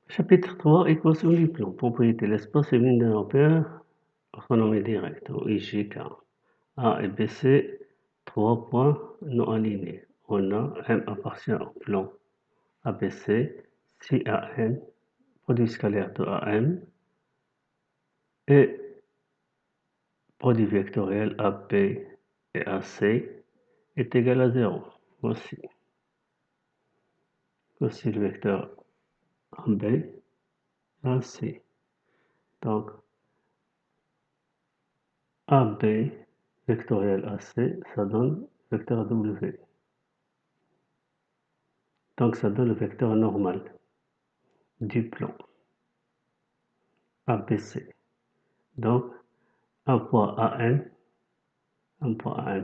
Chapitre 3, équation du plan. Propriété. L'espace est mine d'un repère, renommé direct, ou IGK. A et B, C, 3 points non alignés. On a M appartient au plan ABC, si AN, produit scalaire de AM, et produit vectoriel AB et AC est égal à 0. Voici le vecteur AB et AC. Donc, AB vectoriel AC, ça donne vecteur W. Donc, ça donne le vecteur normal du plan ABC. Donc, un point AN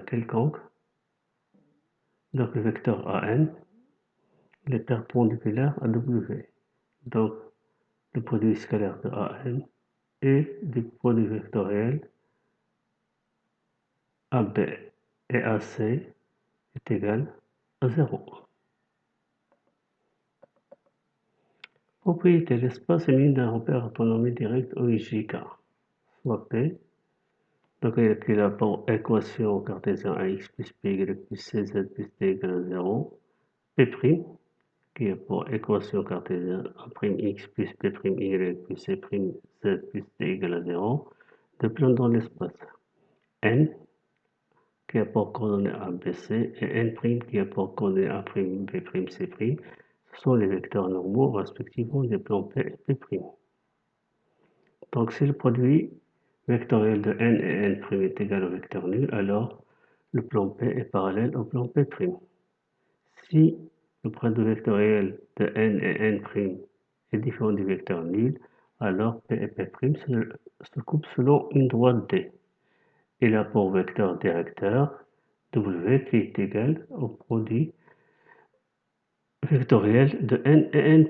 quelconque. Donc, le vecteur AN, il est perpendiculaire à W. Donc, le produit scalaire de AN et du produit vectoriel AB et AC est égal à 0. Propriété. L'espace est muni d'un repère autonomie direct OIJK, soit P. Donc, il écrit là pour équation cartésienne AX plus PY plus CZ plus D égale à 0. P', qui est pour équation cartésienne A'X plus P'Y plus C'Z plus D égale à 0. De plan dans l'espace. N, qui est pour coordonnées ABC, et N' qui est pour coordonnées A', B', C', ce sont les vecteurs normaux respectivement des plans P et P'. Donc si le produit vectoriel de N et N' est égal au vecteur nul, alors le plan P est parallèle au plan P'. Si le produit vectoriel de N et N' est différent du vecteur nul, alors P et P' se coupent selon une droite D. Il a pour vecteur directeur W qui est égal au produit vectoriel de N et N'.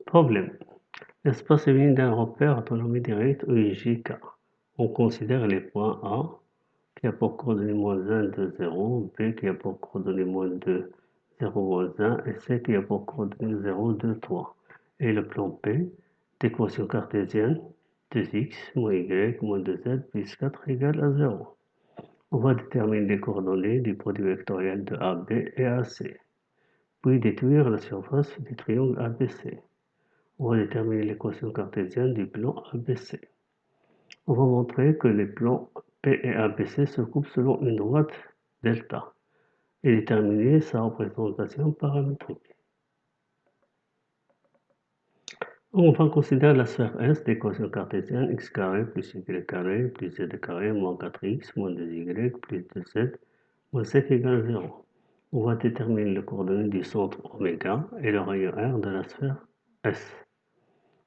Problème. L'espace est muni d'un repère autonomie directe OIJK. On considère les points A qui a pour coordonnée -1, 2, 0, B qui a pour coordonnée -2, 0, -1 et C qui a pour coordonnée 0, 2, 3. Et le plan P d'équation cartésienne 2x moins y moins 2z plus 4 égale à 0. On va déterminer les coordonnées du produit vectoriel de AB et AC, puis détruire la surface du triangle ABC. On va déterminer l'équation cartésienne du plan ABC. On va montrer que les plans P et ABC se coupent selon une droite delta et déterminer sa représentation paramétrique. On va considérer la sphère S d'équation cartésienne x carré plus y carré plus z carré moins 4x moins 2y plus 2z moins 7 égale à 0. On va déterminer les coordonnées du centre oméga et le rayon R de la sphère S.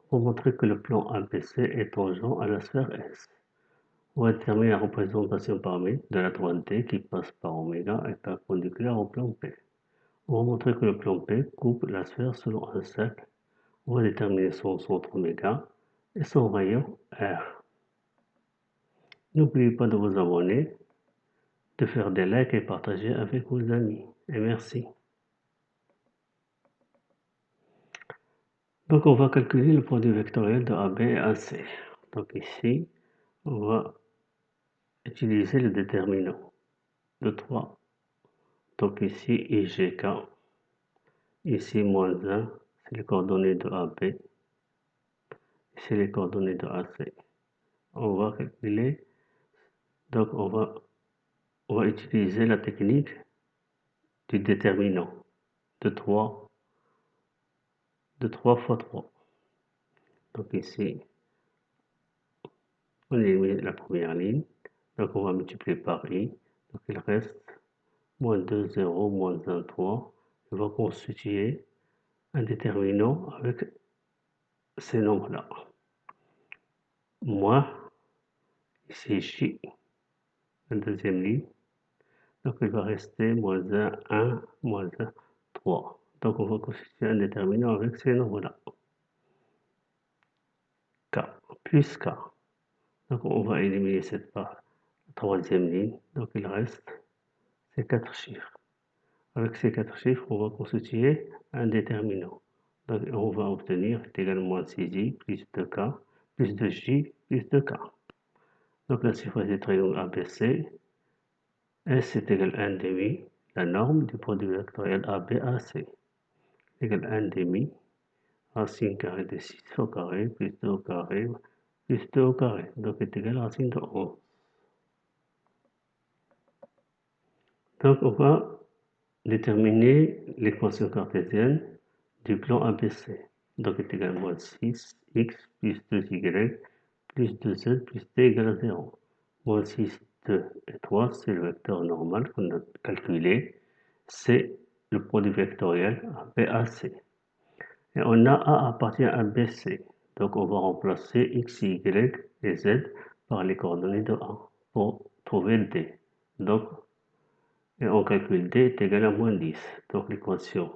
Pour montrer que le plan ABC est tangent à la sphère S. On va déterminer la représentation paramétrique de la droite D qui passe par oméga et perpendiculaire au plan P. On va montrer que le plan P coupe la sphère selon un cercle. On va déterminer son centre oméga et son rayon R. N'oubliez pas de vous abonner, de faire des likes et partager avec vos amis. Et merci. Donc on va calculer le produit vectoriel de AB et AC. Donc ici, on va utiliser le déterminant de 3. Donc ici, IGK. Ici, -1, c'est les coordonnées de AB. Ici, les coordonnées de AC. On va calculer. Donc on va utiliser la technique du déterminant de 3 fois 3. Donc ici, on élimine la première ligne. Donc on va multiplier par i. Donc il reste -2, 0, -1, 3. On va constituer un déterminant avec ces nombres-là. Moins, ici j, la deuxième ligne. Donc il va rester -1, 1, -1, 3. Donc on va constituer un déterminant avec ces nombres-là. K plus K. Donc on va éliminer cette part, la troisième ligne. Donc il reste ces 4 chiffres. Avec ces 4 chiffres, on va constituer un déterminant. Donc, on va obtenir est égal à moins 6i plus 2k plus 2j plus 2k. Donc, la surface du triangle ABC, S est égal à 1 demi, la norme du produit vectoriel ABAC, égale 1 demi, racine carrée de 6 au carré, plus 2 au carré, plus 2 au carré. Donc, est égal à racine de 11. Donc, on va déterminer l'équation cartésienne du plan ABC. Donc, est égal à moins 6x plus 2y plus 2z plus t égale à 0. Moins 6, 2 et 3, c'est le vecteur normal qu'on a calculé. C'est le produit vectoriel BAC. Et on a A appartient à BC. Donc, on va remplacer x, y et z par les coordonnées de A pour trouver le D. Donc, et on calcule D est égal à moins 10. Donc, l'équation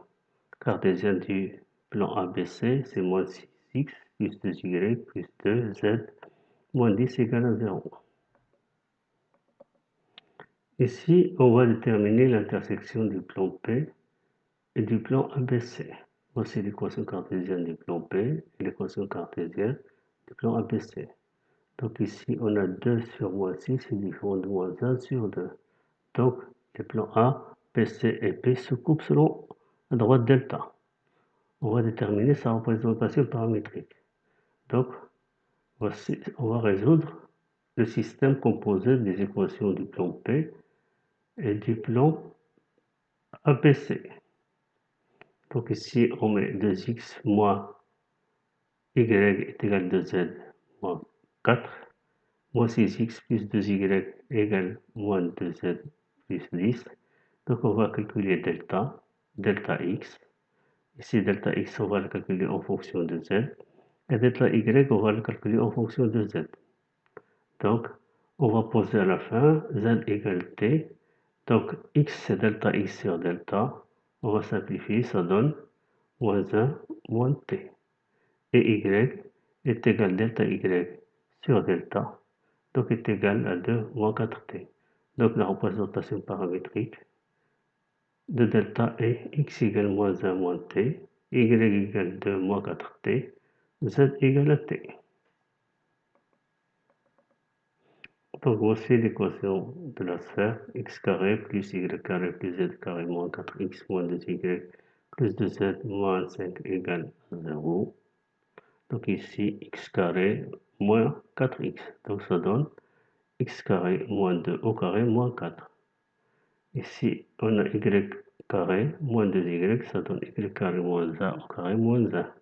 cartésienne du plan ABC, c'est moins 6x plus 2y plus 2z moins 10 égale à 0. Ici, on va déterminer l'intersection du plan P et du plan ABC. Voici l'équation cartésienne du plan P et l'équation cartésienne du plan ABC. Donc ici, on a 2 sur moins 6 est différent de moins 1 sur 2. Donc, les plans A, BC et P se coupent selon la droite delta. On va déterminer sa représentation paramétrique. Donc, voici, on va résoudre le système composé des équations du plan P et du plan ABC. Donc ici, on met 2x moins y est égal à 2z moins 4, moins 6x plus 2y égale moins 2z plus 10. Donc on va calculer delta x. Ici, delta x, on va le calculer en fonction de z. Et delta y, on va le calculer en fonction de z. Donc, on va poser à la fin z égale t. Donc, x, c'est delta x sur delta. On va simplifier, ça donne moins 1 moins t. Et y est égal à delta y sur delta. Donc, est égal à 2 moins 4t. Donc, la représentation paramétrique de delta est x égale moins 1 moins t, y égale 2 moins 4t, z égale à t. Donc voici l'équation de la sphère x carré plus y carré plus z carré moins 4x moins 2y plus 2z moins 5 égale 0. Donc ici x carré moins 4x. Donc ça donne x carré moins 2 au carré moins 4. Ici on a y carré moins 2y, ça donne y carré moins 1 au carré moins 1.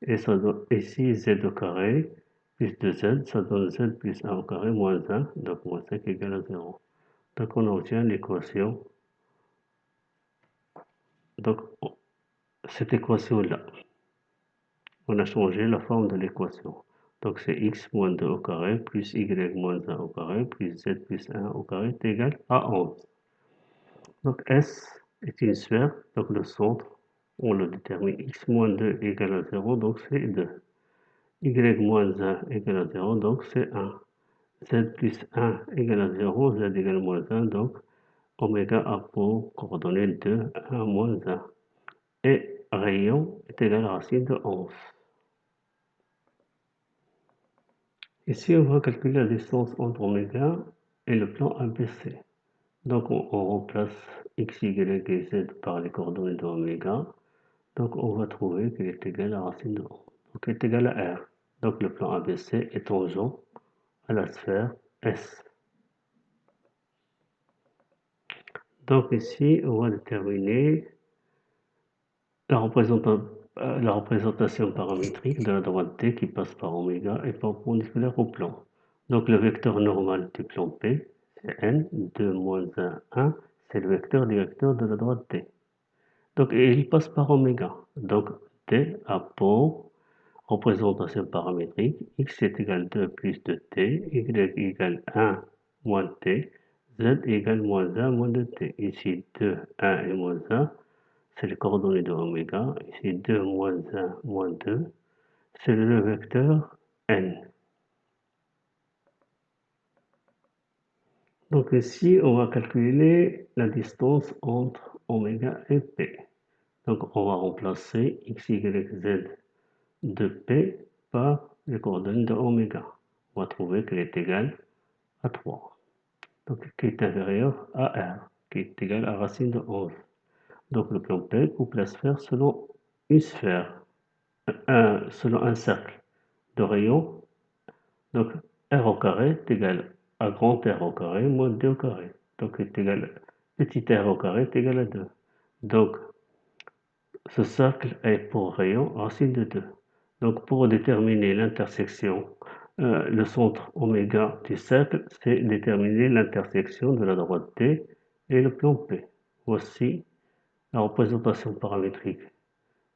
Et ça donne ici z au carré plus 2z, ça donne z plus 1 au carré moins 1, donc moins 5 égale à 0. Donc on obtient l'équation. Donc cette équation-là, on a changé la forme de l'équation. Donc c'est x moins 2 au carré plus y moins 1 au carré plus z plus 1 au carré est égal à 11. Donc S est une sphère, donc le centre, on le détermine x moins 2 égale à 0, donc c'est 2. Y moins 1 égale à 0, donc c'est 1. Z plus 1 égale à 0, z égale moins 1, donc oméga a pour coordonnée 2, 1 moins 1. Et rayon est égal à racine de 11. Ici, on va calculer la distance entre oméga et le plan ABC. Donc, on remplace x, y et z par les coordonnées de oméga. Donc, on va trouver qu'elle est égale à racine de 11. Donc, elle est égale à R. Donc, le plan ABC est tangent à la sphère S. Donc, ici, on va déterminer la représentation paramétrique de la droite T qui passe par oméga est perpendiculaire au plan. Donc le vecteur normal du plan P, c'est n, 2, moins 1, 1, c'est le vecteur directeur de la droite T. Donc il passe par oméga. Donc T a pour représentation paramétrique, x est égal à 2 plus de t, y égale 1 moins t, z égale moins 1 moins de t. Ici 2, 1 et moins 1. C'est les coordonnées de oméga. Ici 2 moins 1 moins 2. C'est le vecteur n. Donc ici, on va calculer la distance entre oméga et P. Donc on va remplacer x, y, z de P par les coordonnées de oméga. On va trouver qu'elle est égale à 3. Donc qui est inférieur à R, qui est égal à racine de 11. Donc le plan P coupe la sphère selon une sphère, selon un cercle de rayon. Donc R au carré est égal à grand R au carré moins D au carré. Donc est égal, petit r au carré est égal à 2. Donc ce cercle est pour rayon racine de 2. Donc pour déterminer l'intersection, le centre oméga du cercle, c'est déterminer l'intersection de la droite D et le plan P. Voici la représentation paramétrique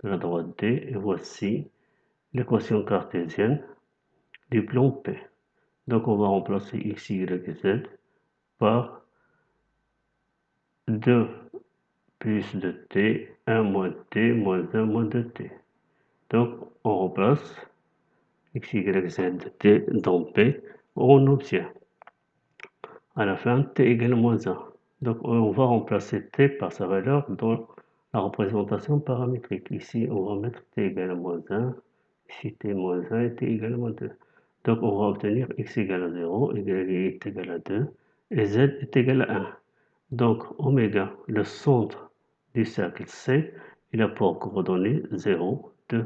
de la droite D et voici l'équation cartésienne du plan P. Donc on va remplacer x, y, z par 2 plus de t, 1 moins t, moins 1 moins 2t. Donc on remplace x, y, z de t dans P, on obtient à la fin t égale moins 1. Donc on va remplacer t par sa valeur dans la représentation paramétrique. Ici on va mettre t égale à moins 1, ici t moins 1 et t égale à moins 2. Donc on va obtenir x égale à 0, y est égal à 2 et z est égal à 1. Donc oméga, le centre du cercle C, il a pour coordonnées 0, 2